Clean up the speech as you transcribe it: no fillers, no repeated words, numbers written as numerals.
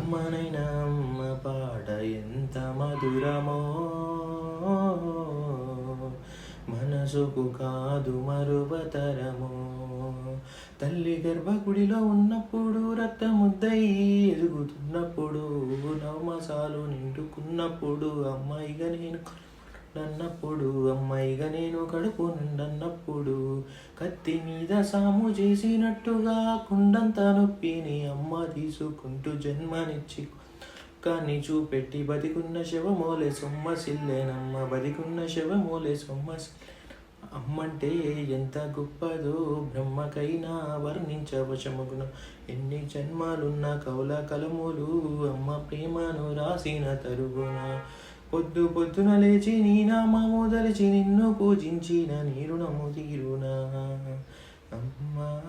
కమ్మనైన అమ్మ పాట ఎంత మధురమో, మనసుకు కాదు మరువతరము. తల్లి గర్భగుడిలో ఉన్నప్పుడు, రక్తముద్దై ఎదుగుతున్నప్పుడు, నవమాసాలు నిండుకున్నప్పుడు, అమ్మాయిగా నేను నన్నప్పుడు, అమ్మాయిగా నేను కడుపు నిండన్నప్పుడు, కత్తి మీద సాము చేసినట్టుగా కుండంత నొప్పిని అమ్మ తీసుకుంటూ జన్మనిచ్చి కానీ చూపెట్టి బతికున్న శవమోలే సొమ్మసిల్లేనమ్మ, బతికున్న శవమోలే అమ్మంటే ఎంత గొప్పదో బ్రహ్మకైనా వర్ణించవశమగున. ఎన్ని జన్మాలున్న కౌల కలములు అమ్మ ప్రేమను రాసిన తరుగున. పొద్దు పొద్దున లేచి నీ నామము దలిచి నిన్ను పూజించిన నీ రుణము తీరునా అమ్మా.